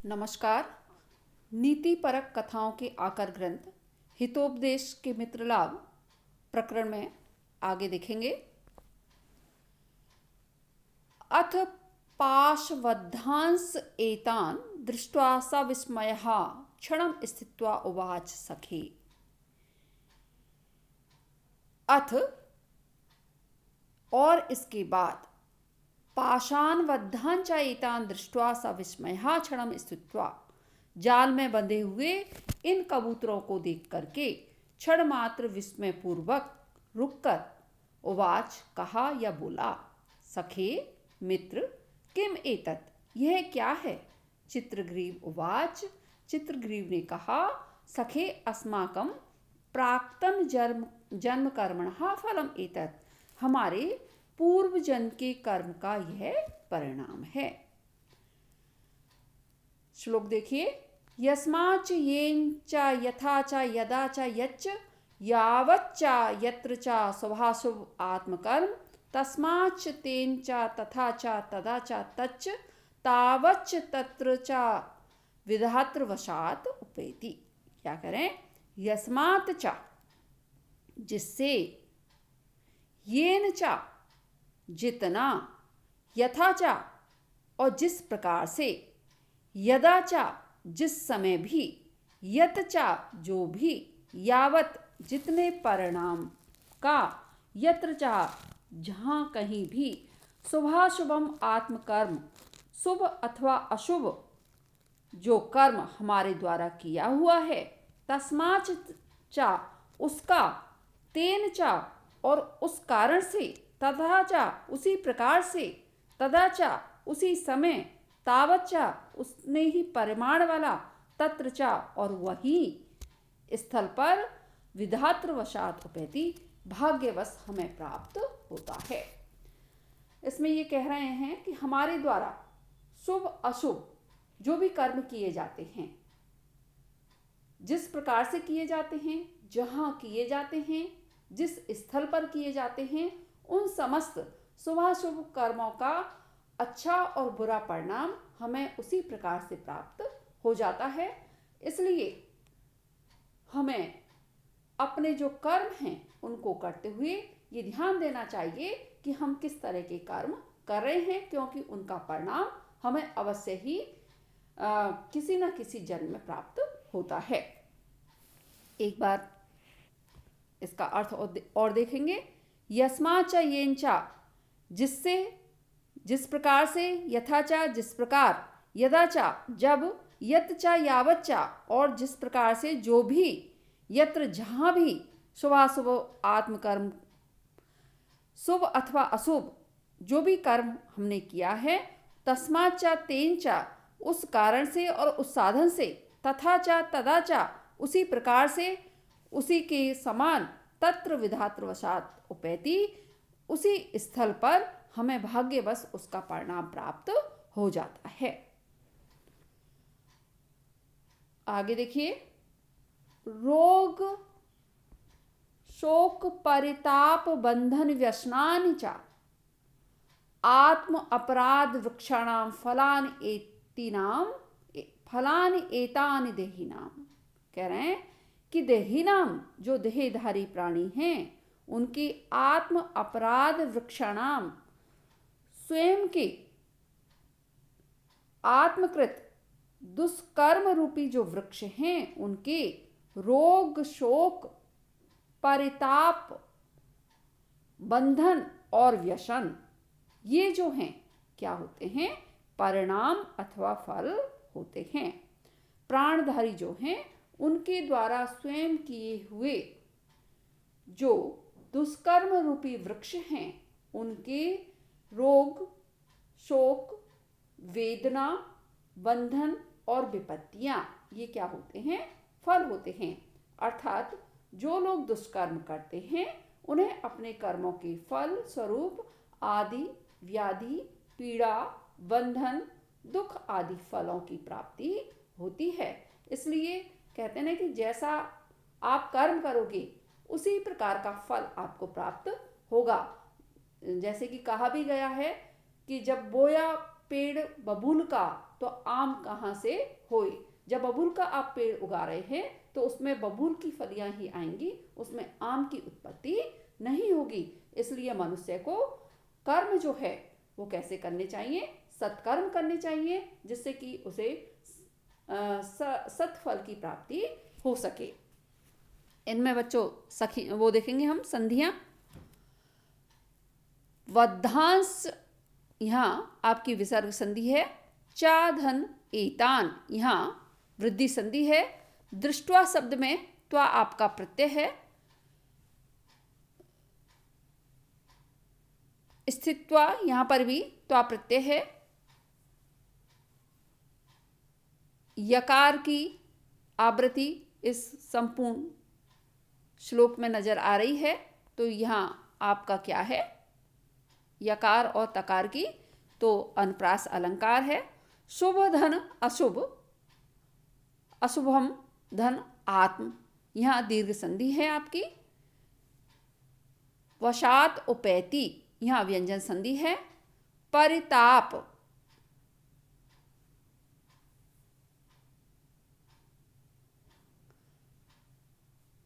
नमस्कार। नीति परक कथाओं के आकर ग्रंथ हितोपदेश के मित्र लाभ प्रकरण में आगे देखेंगे। अथ पाशवद्धांस एतान दृष्ट्वा स विस्मयः क्षणं स्थित्वा उवाच सखे। अथ और इसके बाद पाषाणबद्धान् च एतान् दृष्ट्वा स विस्मयः क्षणं स्थित्वा, जाल में बंधे हुए इन कबूतरों को देख करके क्षण मात्र विस्मय पूर्वक रुककर उवाच कहा या बोला, सखे मित्र किम एतत्, यह क्या है। चित्रग्रीव उवाच, चित्रग्रीव ने कहा, सखे अस्माकं प्राक्तन जन्म कर्मणः फलम एतत्, हमारे पूर्व जन्म के कर्म का यह परिणाम है। श्लोक देखिए। यस्माच्च येन च यथा च यदा च यच्च यावच्च यत्र च शुभाशुभ आत्मकर्म तस्माच्च तेन च तथा च तदा च तच्च तावच्च तत्र च विधातृवशात् उपेति। क्या करें। यस्मात् च जिससे, येन च जितना, यथा च और जिस प्रकार से, यदा च जिस समय भी, यत च जो भी, यावत जितने परिणाम का, यत्र च जहाँ कहीं भी, शुभाशुभम आत्मकर्म शुभ अथवा अशुभ जो कर्म हमारे द्वारा किया हुआ है, तस्माच च उसका, तेन च और उस कारण से, तथा च उसी प्रकार से, तदा च उसी समय, तावत च उसने ही परिमाण वाला, तत्र च और वही स्थल पर, विधातृवशात् उपेति भाग्यवश हमें प्राप्त होता है। इसमें ये कह रहे हैं कि हमारे द्वारा शुभ अशुभ जो भी कर्म किए जाते हैं, जिस प्रकार से किए जाते हैं, जहाँ किए जाते हैं, जिस स्थल पर किए जाते हैं, उन समस्त शुभाशुभ कर्मों का अच्छा और बुरा परिणाम हमें उसी प्रकार से प्राप्त हो जाता है। इसलिए हमें अपने जो कर्म हैं उनको करते हुए ये ध्यान देना चाहिए कि हम किस तरह के कर्म कर रहे हैं, क्योंकि उनका परिणाम हमें अवश्य ही किसी न किसी जन्म में प्राप्त होता है। एक बार इसका अर्थ और देखेंगे। यस्माच्च येन च जिससे, जिस प्रकार से, यथा च जिस प्रकार, यदा च जब, यत च यावत च और जिस प्रकार से जो भी, यत्र जहाँ भी, शुभाशुभ आत्मकर्म शुभ अथवा अशुभ जो भी कर्म हमने किया है, तस्माच्च तेन च उस कारण से और उस साधन से, तथा च तदा च उसी प्रकार से, उसी के समान, तत्र विधातृवशात् उपेति उसी स्थल पर हमें भाग्यवश उसका परिणाम प्राप्त हो जाता है। आगे देखिए। रोग शोक परिताप बंधन व्यसनानि च आत्म अपराध वृक्षाणाम फलानि एतानि देहिनाम। कह रहे हैं कि देहिनाम जो देहधारी प्राणी हैं, उनके आत्म अपराध वृक्षाणाम स्वयं के आत्मकृत दुष्कर्म रूपी जो वृक्ष हैं, उनके रोग शोक परिताप बंधन और व्यसन, ये जो हैं क्या होते हैं, परिणाम अथवा फल होते हैं। प्राणधारी जो हैं उनके द्वारा स्वयं किए हुए जो दुष्कर्म रूपी वृक्ष हैं, उनके रोग शोक वेदना बंधन और विपत्तियां, ये क्या होते हैं, फल होते हैं। अर्थात जो लोग दुष्कर्म करते हैं उन्हें अपने कर्मों के फल स्वरूप आदि व्याधि पीड़ा बंधन दुख आदि फलों की प्राप्ति होती है। इसलिए कहते हैं कि जैसा आप कर्म करोगे उसी प्रकार का फल आपको प्राप्त होगा। जैसे कि कहा भी गया है कि जब बोया पेड़ बबूल का तो आम कहाँ से होए। जब बबूल का आप पेड़ उगा रहे हैं तो उसमें बबूल की फलियां ही आएंगी, उसमें आम की उत्पत्ति नहीं होगी। इसलिए मनुष्य को कर्म जो है वो कैसे करने चाहिए, सत्कर्म करने चाहिए, जिससे कि उसे सत्फल की प्राप्ति हो सके। इनमें बच्चों सखी वो देखेंगे हम संधियां। वद्धांश यहाँ आपकी विसर्ग संधि है। चा धन एतान यहाँ वृद्धि संधि है। दृष्टवा शब्द में त्वा आपका प्रत्यय है। स्थित्वा यहाँ पर भी त्वा प्रत्यय है। यकार की आवृत्ति इस संपूर्ण श्लोक में नजर आ रही है। तो यहाँ आपका क्या है, यकार और तकार की तो अनुप्रास अलंकार है। शुभ धन अशुभ, अशुभम धन आत्म, यहाँ दीर्घ संधि है आपकी। वशात उपैति, यहाँ व्यंजन संधि है। परिताप,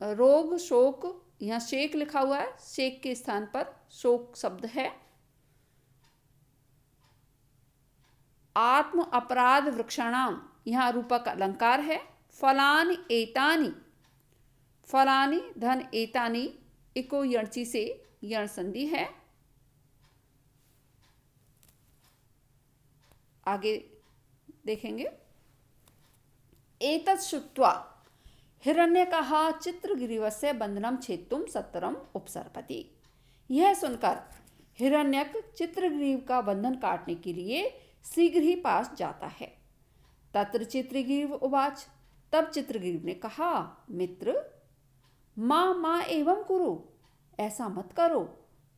रोग शोक, यहाँ शेक लिखा हुआ है, शेक के स्थान पर शोक शब्द है। आत्म अपराध वृक्षणाम, यहाँ रूपक अलंकार है। फलानि एतानि, फलानि धन एतानि इको यणची से यण संधि है। आगे देखेंगे। एतत् श्रुत्वा हिरण्यकः चित्रग्रीवस्य बंधनम छेत्तुम सत्वरम उपसर्पति। यह सुनकर हिरण्यक चित्रग्रीव का बंधन काटने के लिए शीघ्र ही पास जाता है। तत्र चित्रग्रीव उवाच, तब चित्रग्रीव ने कहा, मित्र माँ माँ एवं कुरु, ऐसा मत करो।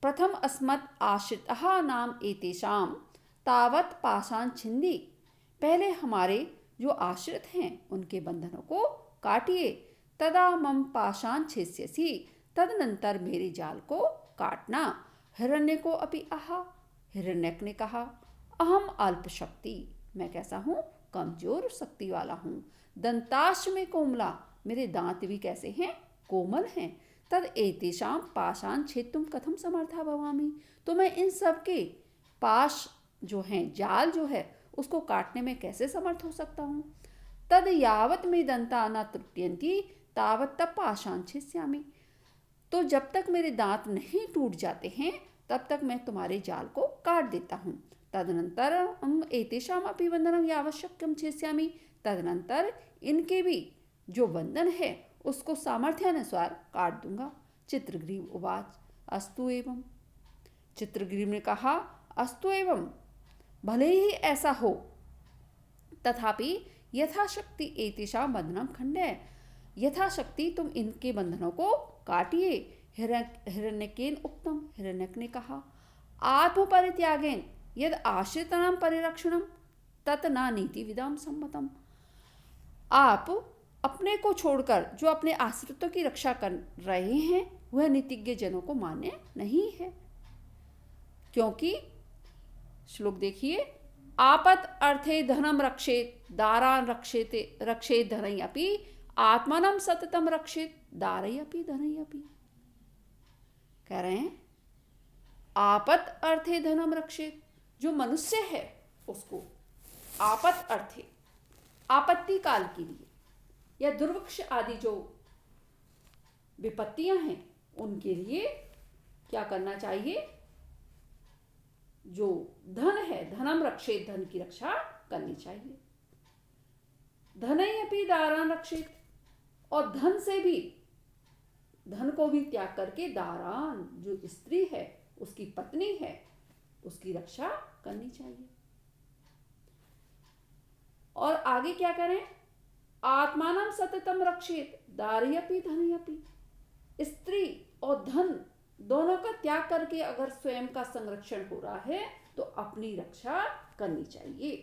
प्रथम अस्मत् आश्रितः नाम एतेषाम तावत् पाषाण छिंदी, पहले हमारे जो आश्रित हैं उनके बंधनों को काटिए। तदा मम पाषाण छेस्यसि, तदनंतर मेरे जाल को काटना। हिरण्य को अपि आहा, हिरण्यक ने कहा, अहम अल्प शक्ति, मैं कैसा हूँ, कमजोर शक्ति वाला हूँ। दंताश में कोमला, मेरे दांत भी कैसे हैं, कोमल हैं। तद एतेषाम पाषाण छेत्तुम कथम समर्था भवामि, तो मैं इन सब के पाश जो हैं, जाल जो है, उसको काटने में कैसे समर्थ हो सकता हूँ। तद यावत में दंता न त्रुट्यन्ति तावत तब पाषाण छेस्यामि, तो जब तक मेरे दांत नहीं टूट जाते हैं तब तक मैं तुम्हारे जाल को काट देता हूँ। तदनंतर एतेषाम अपि बंधनम यावश्यक्यम छेस्यामि, तदनंतर इनके भी जो बंधन है उसको सामर्थ्यानुसार काट दूंगा। चित्रग्रीव उवाच, अस्तु एवं, चित्रग्रीव ने कहा, अस्तु एवं, भले ही ऐसा हो, तथापि यथाशक्ति एतेषाम बंधनम खंडय, यथाशक्ति तुम इनके बंधनों को काटिए। हिरण्यकेन उक्तम, हिरण्यक ने कहा, आत्म परित्यागेन यद आश्रितानां परिरक्षणम तत् न नीति विदाम सम्मतम, आप अपने को छोड़कर जो अपने आश्रितों की रक्षा कर रहे हैं वह नीतिज्ञ जनों को मान्य नहीं है। क्योंकि श्लोक देखिए, आपत अर्थे धनम रक्षेत दारान रक्षेते रक्षेत धनई अपि आत्मनम सततम रक्षेत दारई अपि धनई अपि। कह रहे हैं आपत अर्थे धनम रक्षेत, जो मनुष्य है उसको आपत अर्थे, आपत्ति काल के लिए या दुर्भिक्ष आदि जो विपत्तियां हैं उनके लिए क्या करना चाहिए, जो धन है धनम रक्षेत, धन की रक्षा करनी चाहिए। धनई अपि दारान रक्षेत, और धन से भी, धन को भी त्याग करके दारान जो स्त्री है, उसकी पत्नी है, उसकी रक्षा करनी चाहिए। और आगे क्या करें, आत्मानम सततम रक्षेत दारयपि धनयपि, स्त्री और धन दोनों का त्याग करके अगर स्वयं का संरक्षण हो रहा है तो अपनी रक्षा करनी चाहिए।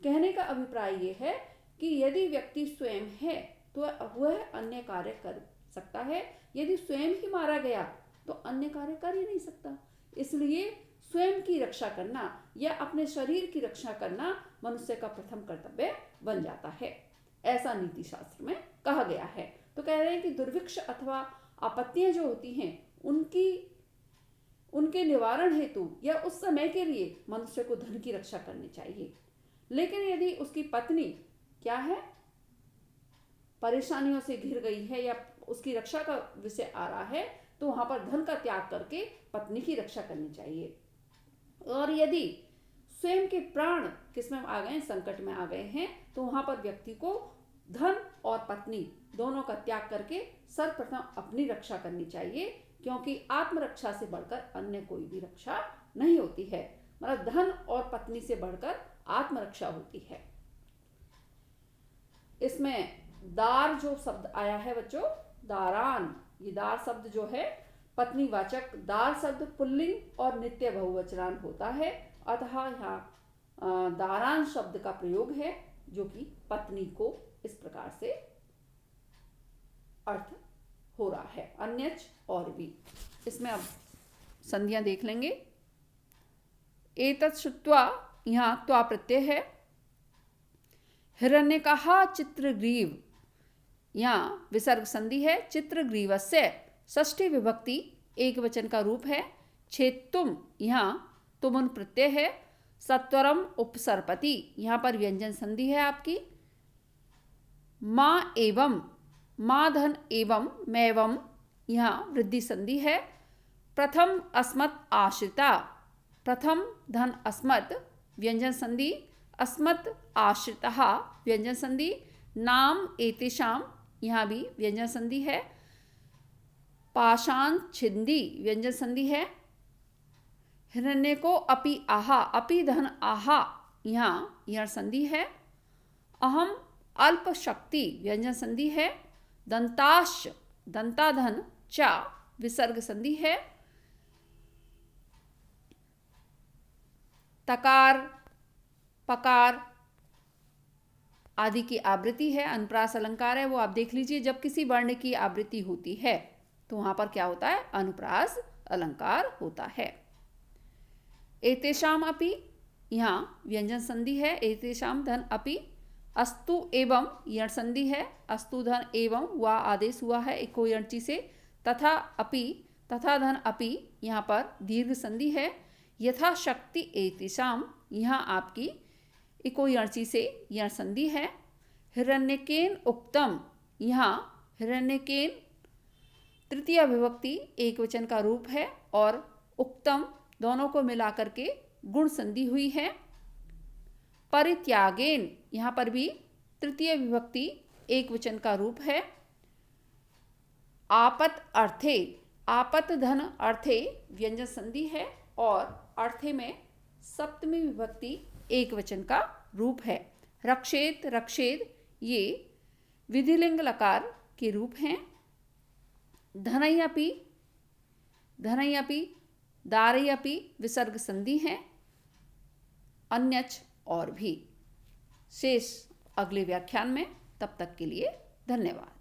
कहने का अभिप्राय यह है कि यदि व्यक्ति स्वयं है तो वह अन्य कार्य कर सकता है, यदि स्वयं ही मारा गया तो अन्य कार्य कर ही नहीं सकता। इसलिए स्वयं की रक्षा करना या अपने शरीर की रक्षा करना मनुष्य का प्रथम कर्तव्य बन जाता है, ऐसा नीति शास्त्र में कहा गया है। तो कह रहे हैं कि दुर्भिक्ष अथवा आपत्तियां जो होती हैं उनके निवारण हेतु या उस समय के लिए मनुष्य को धन की रक्षा करनी चाहिए। लेकिन यदि उसकी पत्नी क्या है, परेशानियों से घिर गई है या उसकी रक्षा का विषय आ रहा है, तो वहां पर धन का त्याग करके पत्नी की रक्षा करनी चाहिए। और यदि स्वयं के प्राण किसमें आ गए, संकट में आ गए हैं, तो वहां पर व्यक्ति को धन और पत्नी दोनों का त्याग करके सर्वप्रथम अपनी रक्षा करनी चाहिए, क्योंकि आत्मरक्षा से बढ़कर अन्य कोई भी रक्षा नहीं होती है। मतलब धन और पत्नी से बढ़कर आत्मरक्षा होती है। इसमें दार जो शब्द आया है बच्चों, दारान, ये दार शब्द जो है पत्नीवाचक दार शब्द पुल्लिंग और नित्य बहुवचनान होता है, अतः यहाँ दारान शब्द का प्रयोग है जो कि पत्नी को इस प्रकार से अर्थ हो रहा है। अन्यच और भी, इसमें अब संधियां देख लेंगे। एतत् श्रुत्वा, यहाँ त्वा प्रत्यय है। हिरण्यकः चित्रग्रीव, यहाँ विसर्ग संधि है। चित्रग्रीवस्य षष्ठी विभक्ति एक वचन का रूप है। छेत्तुम, यहाँ तुमुन प्रत्यय है। सत्वरम उपसर्पति, यहाँ पर व्यंजन संधि है आपकी। माँ एवं, माँ धन एवं मैवम, यहाँ वृद्धि संधि है। प्रथम अस्मत् आश्रिता, प्रथम धन अस्मत् व्यंजन संधि। अस्मत् आश्रितः व्यंजन संधि। नाम एतेषाम, यहाँ भी व्यंजन संधि है। पाषाण छिंदी व्यंजन संधि है। हिरण्य को अपि आहा, अपि धन आहा, यहाँ यण संधि है। अहम अल्प शक्ति व्यंजन संधि है। दंताश, दंताधन चा विसर्ग संधि है। तकार, पकार आदि की आवृत्ति है, अनुप्रास अलंकार है, वो आप देख लीजिए। जब किसी वर्ण की आवृत्ति होती है तो वहां पर क्या होता है, अनुप्रास अलंकार होता है। एतेषाम अपि, यहाँ व्यंजन संधि है। एतेषाम धन अपि। अस्तु एवं यण संधि है। अस्तु धन एवं वा आदेश हुआ है इको यणची से। तथा अपि, तथा धन अपि, यहाँ पर दीर्घ संधि है। यथा शक्ति एतेषाम, यहाँ आपकी इको यणची से यण संधि है। हिरण्यकेन उक्तम, यहाँ हिरण्यकेन तृतीय विभक्ति एक वचन का रूप है और उक्तम दोनों को मिलाकर के गुण संधि हुई है। परित्यागेन, यहाँ पर भी तृतीय विभक्ति एक वचन का रूप है। आपत अर्थे, आपत धन अर्थे व्यंजन संधि है और अर्थे में सप्तमी विभक्ति एक वचन का रूप है। रक्षेत, रक्षेद ये विधिलिंग लकार के रूप हैं। धनयपि, धनयपि, दारयपि विसर्ग संधि है। अन्यच और भी। शेष अगले व्याख्यान में, तब तक के लिए धन्यवाद।